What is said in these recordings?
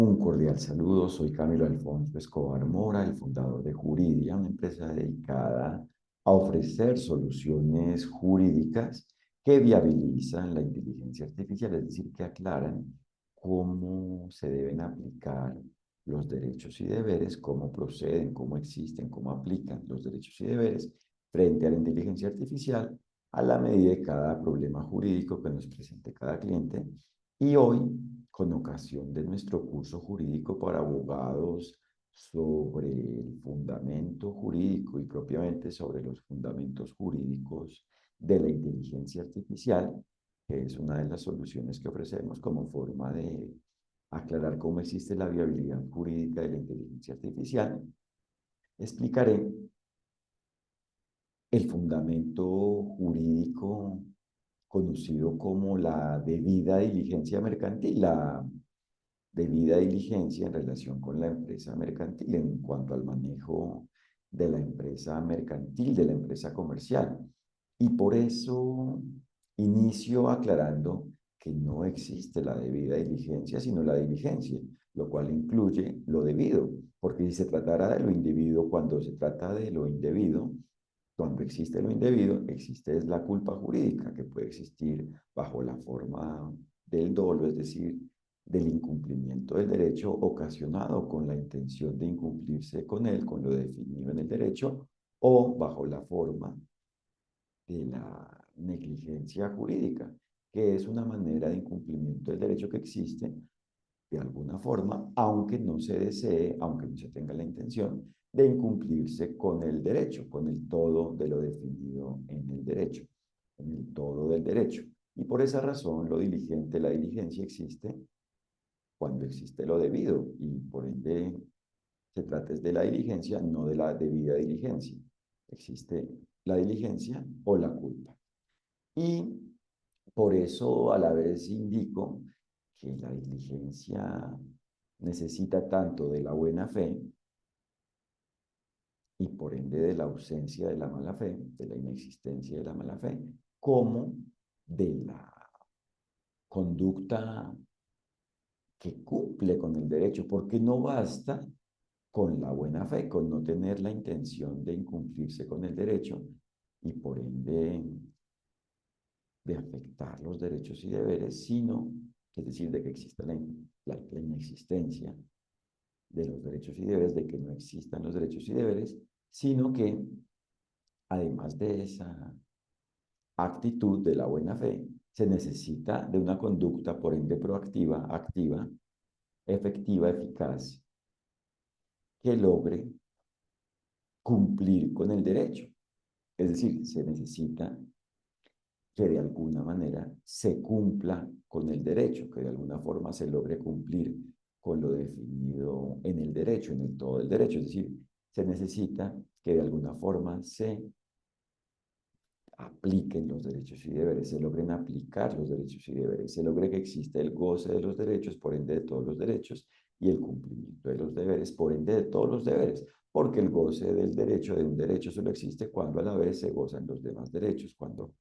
Un cordial saludo, soy Camilo Alfonso Escobar Mora, el fundador de Juridia, una empresa dedicada a ofrecer soluciones jurídicas que viabilizan la inteligencia artificial, es decir, que aclaran cómo se deben aplicar los derechos y deberes, cómo proceden, cómo existen, cómo aplican los derechos y deberes frente a la inteligencia artificial a la medida de cada problema jurídico que nos presente cada cliente. Y hoy, con ocasión de nuestro curso jurídico para abogados sobre el fundamento jurídico y propiamente sobre los fundamentos jurídicos de la inteligencia artificial, que es una de las soluciones que ofrecemos como forma de aclarar cómo existe la viabilidad jurídica de la inteligencia artificial, explicaré el fundamento jurídico conocido como la debida diligencia mercantil, la debida diligencia en relación con la empresa mercantil en cuanto al manejo de la empresa mercantil, de la empresa comercial. Y por eso inicio aclarando que no existe la debida diligencia, sino la diligencia, lo cual incluye lo debido, porque si se tratara de lo individuo, cuando se trata de lo indebido, cuando existe lo indebido, existe es la culpa jurídica, que puede existir bajo la forma del dolo, es decir, del incumplimiento del derecho ocasionado con la intención de incumplirse con él, con lo definido en el derecho, o bajo la forma de la negligencia jurídica, que es una manera de incumplimiento del derecho que existe de alguna forma, aunque no se desee, aunque no se tenga la intención de incumplirse con el derecho, con el todo de lo definido en el derecho, en el todo del derecho. Y por esa razón, lo diligente, la diligencia existe cuando existe lo debido y por ende se trata de la diligencia, no de la debida diligencia. Existe la diligencia o la culpa. Y por eso a la vez indico que la diligencia necesita tanto de la buena fe y por ende de la ausencia de la mala fe, de la inexistencia de la mala fe, como de la conducta que cumple con el derecho, porque no basta con la buena fe, con no tener la intención de incumplirse con el derecho y por ende de afectar los derechos y deberes, sino, es decir, de que exista la inexistencia de los derechos y deberes, de que no existan los derechos y deberes, sino que además de esa actitud de la buena fe, se necesita de una conducta, por ende, proactiva, activa, efectiva, eficaz, que logre cumplir con el derecho. Es decir, se necesita que de alguna manera se cumpla con el derecho, que de alguna forma se logre cumplir con lo definido en el derecho, en el todo del derecho. Es decir, se necesita que de alguna forma se apliquen los derechos y deberes, se logren aplicar los derechos y deberes, se logre que exista el goce de los derechos, por ende de todos los derechos, y el cumplimiento de los deberes, por ende de todos los deberes, porque el goce del derecho, de un derecho, solo existe cuando a la vez se gozan los demás derechos, cuando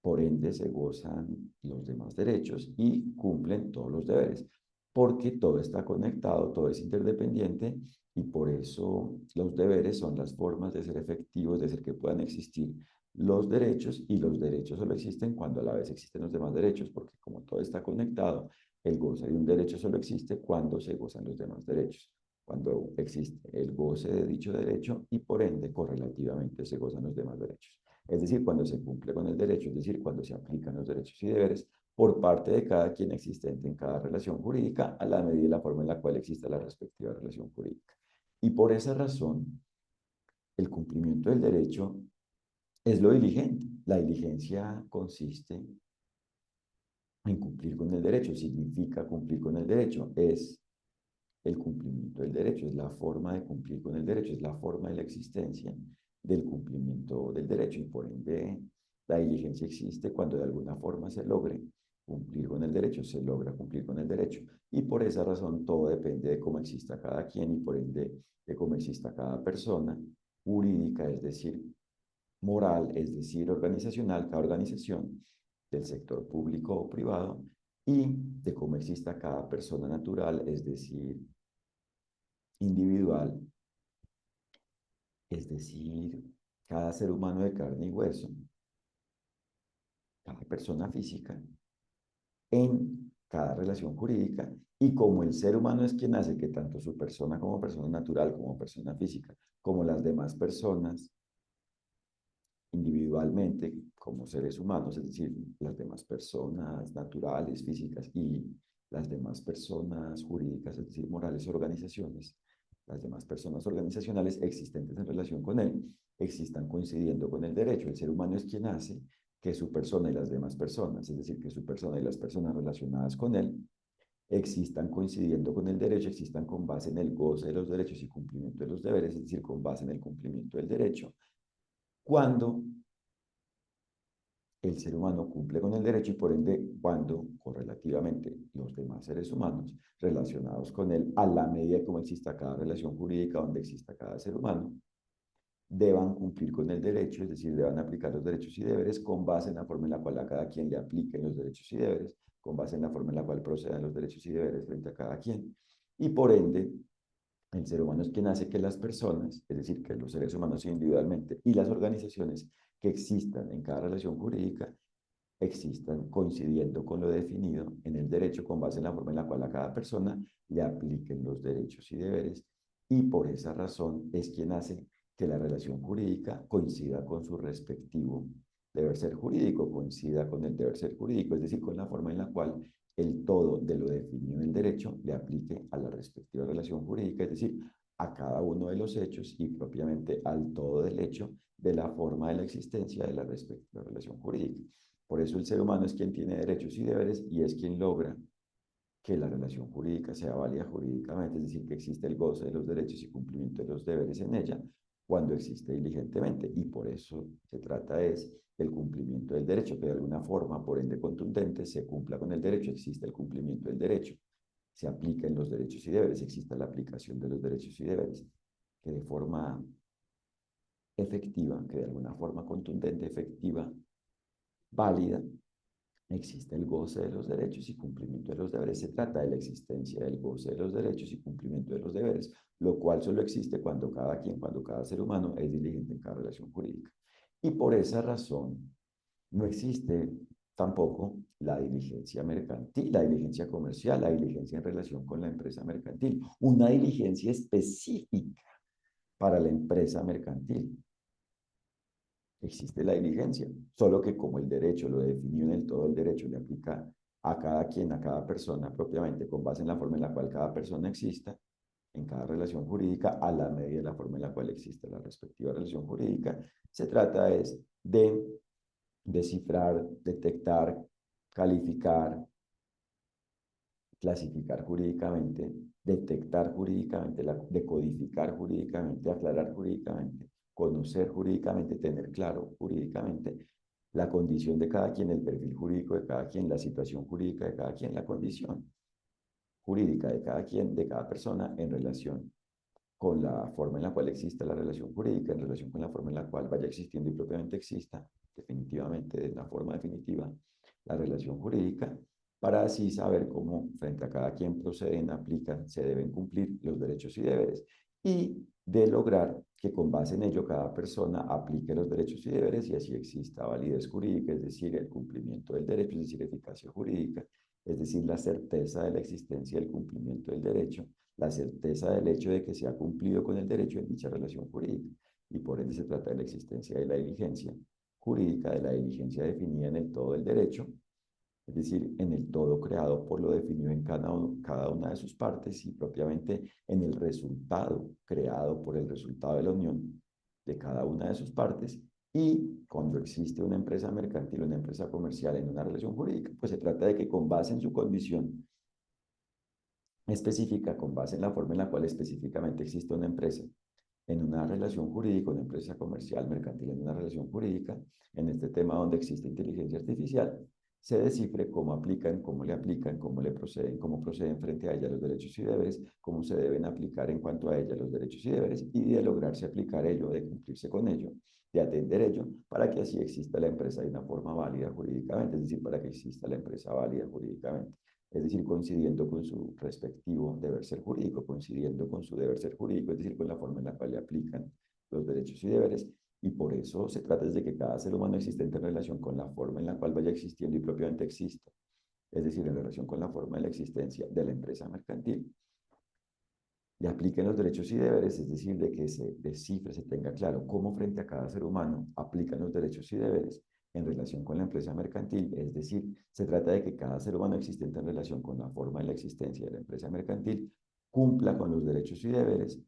por ende se gozan los demás derechos y cumplen todos los deberes, porque todo está conectado, todo es interdependiente y por eso los deberes son las formas de ser efectivos, de ser que puedan existir los derechos y los derechos solo existen cuando a la vez existen los demás derechos, porque como todo está conectado, el goce de un derecho solo existe cuando se gozan los demás derechos, cuando existe el goce de dicho derecho y por ende correlativamente se gozan los demás derechos. Es decir, cuando se cumple con el derecho, es decir, cuando se aplican los derechos y deberes por parte de cada quien existente en cada relación jurídica a la medida y la forma en la cual exista la respectiva relación jurídica. Y por esa razón, el cumplimiento del derecho es lo diligente. La diligencia consiste en cumplir con el derecho, significa cumplir con el derecho, es el cumplimiento del derecho, es la forma de cumplir con el derecho, es la forma de la existencia del cumplimiento del derecho y por ende la diligencia existe cuando de alguna forma se logre cumplir con el derecho, se logra cumplir con el derecho y por esa razón todo depende de cómo exista cada quien y por ende de cómo exista cada persona jurídica, es decir, moral, es decir, organizacional, cada organización del sector público o privado y de cómo exista cada persona natural, es decir, individual, es decir, cada ser humano de carne y hueso, cada persona física, en cada relación jurídica, y como el ser humano es quien hace que tanto su persona como persona natural, como persona física, como las demás personas individualmente como seres humanos, es decir, las demás personas naturales, físicas y las demás personas jurídicas, es decir, morales, organizaciones, las demás personas organizacionales existentes en relación con él, existan coincidiendo con el derecho. El ser humano es quien hace que su persona y las demás personas, es decir, que su persona y las personas relacionadas con él, existan coincidiendo con el derecho, existan con base en el goce de los derechos y cumplimiento de los deberes, es decir, con base en el cumplimiento del derecho, cuando el ser humano cumple con el derecho y por ende cuando correlativamente los demás seres humanos relacionados con él, a la medida como exista cada relación jurídica donde exista cada ser humano, deban cumplir con el derecho, es decir, deban aplicar los derechos y deberes con base en la forma en la cual a cada quien le apliquen los derechos y deberes, con base en la forma en la cual procedan los derechos y deberes frente a cada quien. Y por ende, el ser humano es quien hace que las personas, es decir, que los seres humanos individualmente y las organizaciones que existan en cada relación jurídica, existan coincidiendo con lo definido en el derecho con base en la forma en la cual a cada persona le apliquen los derechos y deberes. Y por esa razón es quien hace que la relación jurídica coincida con su respectivo deber ser jurídico, coincida con el deber ser jurídico, es decir, con la forma en la cual el todo de lo definido en el derecho le aplique a la respectiva relación jurídica, es decir, a cada uno de los hechos y propiamente al todo del hecho de la forma de la existencia de la respectiva relación jurídica. Por eso el ser humano es quien tiene derechos y deberes y es quien logra que la relación jurídica sea válida jurídicamente, es decir, que existe el goce de los derechos y cumplimiento de los deberes en ella cuando existe diligentemente. Y por eso se trata es del cumplimiento del derecho, que de alguna forma, por ende contundente, se cumpla con el derecho, existe el cumplimiento del derecho, se apliquen los derechos y deberes, exista la aplicación de los derechos y deberes, que de forma efectiva, que de alguna forma contundente, efectiva, válida, existe el goce de los derechos y cumplimiento de los deberes. Se trata de la existencia del goce de los derechos y cumplimiento de los deberes, lo cual solo existe cuando cada quien, cuando cada ser humano es diligente en cada relación jurídica. Y por esa razón no existe tampoco la diligencia mercantil, la diligencia comercial, la diligencia en relación con la empresa mercantil, una diligencia específica para la empresa mercantil. Existe la diligencia, solo que como el derecho lo definió en el todo, el derecho le aplica a cada quien, a cada persona propiamente, con base en la forma en la cual cada persona exista, en cada relación jurídica, a la medida de la forma en la cual existe la respectiva relación jurídica. Se trata es de descifrar, detectar, calificar, clasificar jurídicamente, detectar jurídicamente, decodificar jurídicamente, aclarar jurídicamente, conocer jurídicamente, tener claro jurídicamente la condición de cada quien, el perfil jurídico de cada quien, la situación jurídica de cada quien, la condición jurídica de cada quien, de cada persona en relación con la forma en la cual exista la relación jurídica, en relación con la forma en la cual vaya existiendo y propiamente exista, definitivamente, de la forma definitiva, la relación jurídica, para así saber cómo frente a cada quien proceden, aplican, se deben cumplir los derechos y deberes, y de lograr que con base en ello cada persona aplique los derechos y deberes y así exista validez jurídica, es decir, el cumplimiento del derecho, es decir, eficacia jurídica, es decir, la certeza de la existencia del cumplimiento del derecho, la certeza del hecho de que se ha cumplido con el derecho en dicha relación jurídica. Y por ende se trata de la existencia de la diligencia jurídica, de la diligencia definida en el todo del derecho, es decir, en el todo creado por lo definido en cada una de sus partes y propiamente en el resultado creado por el resultado de la unión de cada una de sus partes. Y cuando existe una empresa mercantil, una empresa comercial en una relación jurídica, pues se trata de que con base en su condición específica, con base en la forma en la cual específicamente existe una empresa en una relación jurídica, una empresa comercial, mercantil en una relación jurídica, en este tema donde existe inteligencia artificial, se descifre cómo aplican, cómo le aplican, cómo le proceden, cómo proceden frente a ella los derechos y deberes, cómo se deben aplicar en cuanto a ella los derechos y deberes, y de lograrse aplicar ello, de cumplirse con ello, de atender ello, para que así exista la empresa de una forma válida jurídicamente, es decir, para que exista la empresa válida jurídicamente. Es decir, coincidiendo con su respectivo deber ser jurídico, coincidiendo con su deber ser jurídico, es decir, con la forma en la cual le aplican los derechos y deberes, y por eso se trata de que cada ser humano existente en relación con la forma en la cual vaya existiendo y propiamente exista, es decir, en relación con la forma de la existencia de la empresa mercantil, le apliquen los derechos y deberes, es decir, de que se descifre, se tenga claro cómo frente a cada ser humano aplican los derechos y deberes en relación con la empresa mercantil, es decir, se trata de que cada ser humano existente en relación con la forma de la existencia de la empresa mercantil cumpla con los derechos y deberes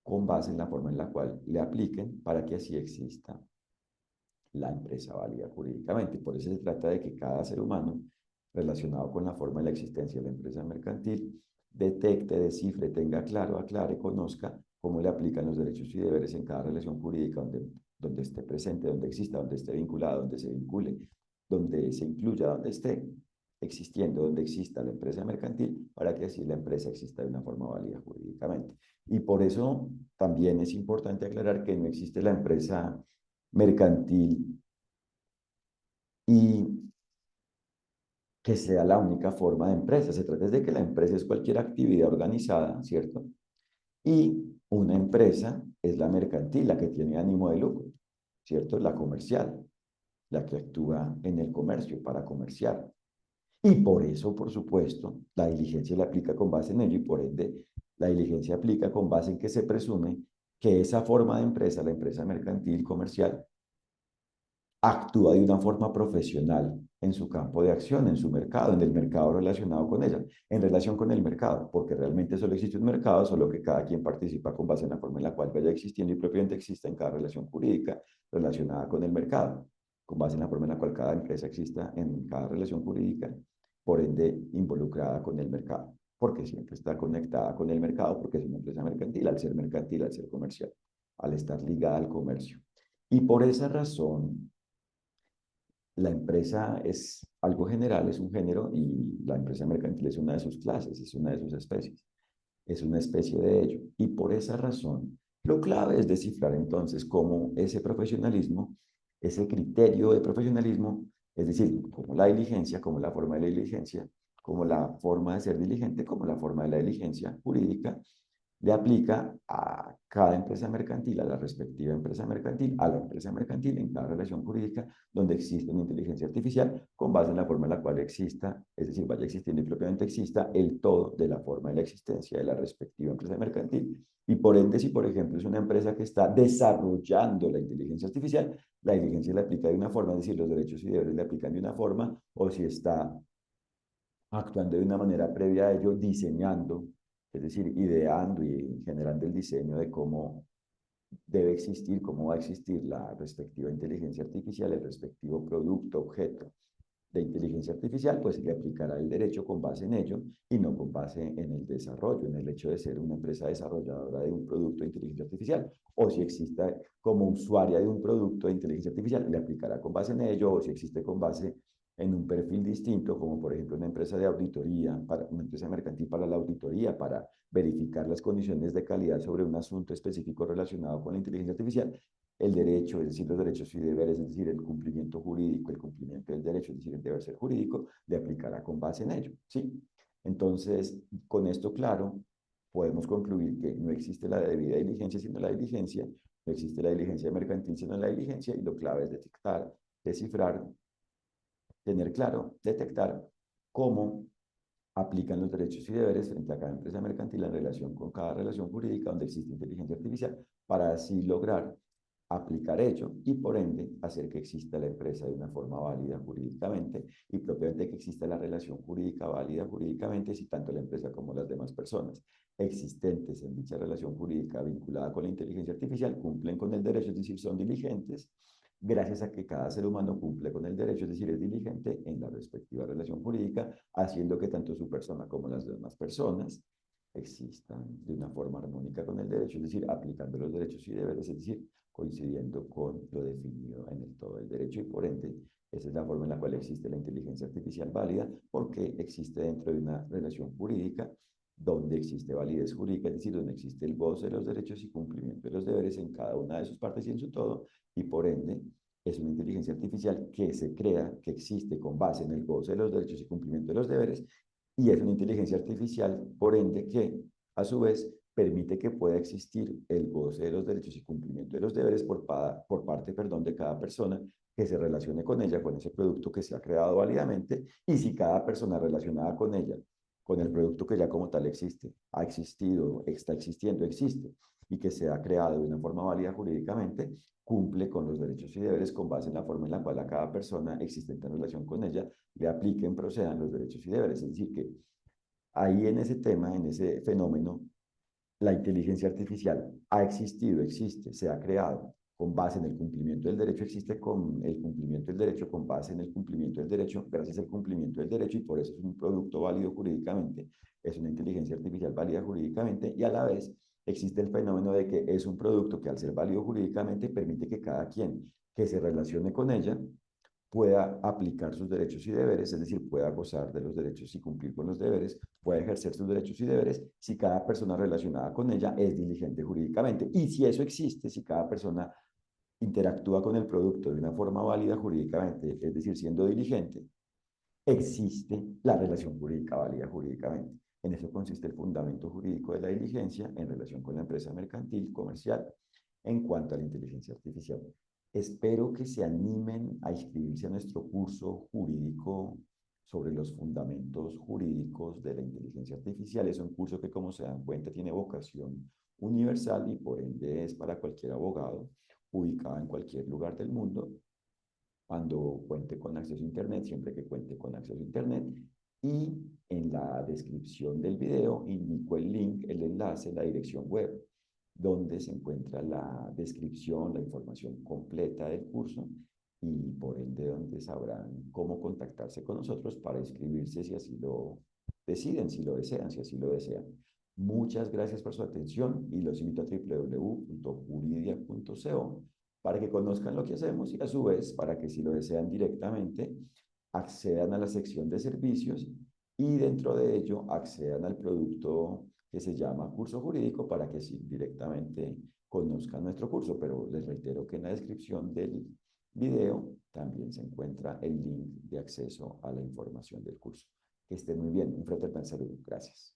con base en la forma en la cual le apliquen para que así exista la empresa válida jurídicamente. Por eso se trata de que cada ser humano relacionado con la forma de la existencia de la empresa mercantil detecte, descifre, tenga claro, aclare, conozca cómo le aplican los derechos y deberes en cada relación jurídica donde esté presente, donde exista, donde esté vinculado, donde se vincule, donde se incluya, donde esté existiendo, donde exista la empresa mercantil, para que así la empresa exista de una forma válida jurídicamente. Y por eso también es importante aclarar que no existe la empresa mercantil y que sea la única forma de empresa. Se trata de que la empresa es cualquier actividad organizada, ¿cierto? Y una empresa es la mercantil, la que tiene ánimo de lucro, ¿cierto? La comercial, la que actúa en el comercio para comerciar. Y por eso, por supuesto, la diligencia le aplica con base en ello y por ende la diligencia aplica con base en que se presume que esa forma de empresa, la empresa mercantil comercial, actúa de una forma profesional en su campo de acción, en su mercado, en el mercado relacionado con ella, en relación con el mercado, porque realmente solo existe un mercado, solo que cada quien participa con base en la forma en la cual vaya existiendo y propiamente exista en cada relación jurídica relacionada con el mercado, con base en la forma en la cual cada empresa exista en cada relación jurídica, por ende involucrada con el mercado, porque siempre está conectada con el mercado, porque es una empresa mercantil, al ser comercial, al estar ligada al comercio. Y por esa razón, la empresa es algo general, es un género, y la empresa mercantil es una de sus clases, es una de sus especies, es una especie de ello. Y por esa razón, lo clave es descifrar entonces cómo ese profesionalismo, ese criterio de profesionalismo, es decir, como la diligencia, como la forma de la diligencia, como la forma de ser diligente, como la forma de la diligencia jurídica, le aplica a cada empresa mercantil, a la respectiva empresa mercantil, a la empresa mercantil en cada relación jurídica donde existe una inteligencia artificial con base en la forma en la cual exista, es decir, vaya existiendo y propiamente exista el todo de la forma de la existencia de la respectiva empresa mercantil. Y por ende, si por ejemplo es una empresa que está desarrollando la inteligencia artificial, la diligencia le aplica de una forma, es decir, los derechos y deberes le aplican de una forma, o si está actuando de una manera previa a ello, diseñando, es decir, ideando y generando el diseño de cómo debe existir, cómo va a existir la respectiva inteligencia artificial, el respectivo producto, objeto de inteligencia artificial, pues le aplicará el derecho con base en ello y no con base en el desarrollo, en el hecho de ser una empresa desarrolladora de un producto de inteligencia artificial. O si existe como usuaria de un producto de inteligencia artificial, le aplicará con base en ello, o si existe con base en un perfil distinto, como por ejemplo una empresa de auditoría, para, una empresa mercantil para la auditoría, para verificar las condiciones de calidad sobre un asunto específico relacionado con la inteligencia artificial, el derecho, es decir, los derechos y deberes, es decir, el cumplimiento jurídico, el cumplimiento del derecho, es decir, el deber ser jurídico, le aplicará con base en ello, ¿sí? Entonces, con esto claro, podemos concluir que no existe la debida diligencia sino la diligencia, no existe la diligencia mercantil sino la diligencia, y lo clave es detectar, descifrar, tener claro, detectar cómo aplican los derechos y deberes frente a cada empresa mercantil en relación con cada relación jurídica donde existe inteligencia artificial, para así lograr aplicar ello y por ende hacer que exista la empresa de una forma válida jurídicamente y propiamente que exista la relación jurídica válida jurídicamente si tanto la empresa como las demás personas existentes en dicha relación jurídica vinculada con la inteligencia artificial cumplen con el derecho, es decir, son diligentes, gracias a que cada ser humano cumple con el derecho, es decir, es diligente en la respectiva relación jurídica, haciendo que tanto su persona como las demás personas existan de una forma armónica con el derecho, es decir, aplicando los derechos y deberes, es decir, coincidiendo con lo definido en el todo del derecho y por ende, esa es la forma en la cual existe la inteligencia artificial válida porque existe dentro de una relación jurídica donde existe validez jurídica, es decir, donde existe el goce de los derechos y cumplimiento de los deberes en cada una de sus partes y en su todo, y por ende es una inteligencia artificial que se crea, que existe con base en el goce de los derechos y cumplimiento de los deberes, y es una inteligencia artificial, por ende, que a su vez permite que pueda existir el goce de los derechos y cumplimiento de los deberes por parte, perdón, de cada persona que se relacione con ella, con ese producto que se ha creado válidamente, y si cada persona relacionada con ella, con el producto que ya como tal existe, ha existido, está existiendo, existe, y que se ha creado de una forma válida jurídicamente, cumple con los derechos y deberes con base en la forma en la cual a cada persona existente en relación con ella le apliquen, procedan los derechos y deberes. Es decir, que ahí en ese tema, en ese fenómeno, la inteligencia artificial ha existido, existe, se ha creado con base en el cumplimiento del derecho, existe con el cumplimiento del derecho, con base en el cumplimiento del derecho, gracias al cumplimiento del derecho, y por eso es un producto válido jurídicamente, es una inteligencia artificial válida jurídicamente, y a la vez existe el fenómeno de que es un producto que al ser válido jurídicamente permite que cada quien que se relacione con ella pueda aplicar sus derechos y deberes, es decir, pueda gozar de los derechos y cumplir con los deberes, pueda ejercer sus derechos y deberes si cada persona relacionada con ella es diligente jurídicamente. Y si eso existe, si cada persona interactúa con el producto de una forma válida jurídicamente, es decir, siendo diligente, existe la relación jurídica válida jurídicamente. En eso consiste el fundamento jurídico de la diligencia en relación con la empresa mercantil, comercial, en cuanto a la inteligencia artificial. Espero que se animen a inscribirse a nuestro curso jurídico sobre los fundamentos jurídicos de la inteligencia artificial. Es un curso que, como se dan cuenta, tiene vocación universal y por ende es para cualquier abogado ubicado en cualquier lugar del mundo cuando cuente con acceso a Internet, siempre que cuente con acceso a Internet. Y en la descripción del video indico el link, el enlace, la dirección web, donde se encuentra la descripción, la información completa del curso y por ende donde sabrán cómo contactarse con nosotros para inscribirse si así lo deciden, si lo desean, si así lo desean. Muchas gracias por su atención y los invito a www.juridia.co para que conozcan lo que hacemos y a su vez para que si lo desean directamente accedan a la sección de servicios y dentro de ello accedan al producto que se llama curso jurídico para que sí, directamente conozcan nuestro curso. Pero les reitero que en la descripción del video también se encuentra el link de acceso a la información del curso. Que estén muy bien. Un fraternal saludo. Gracias.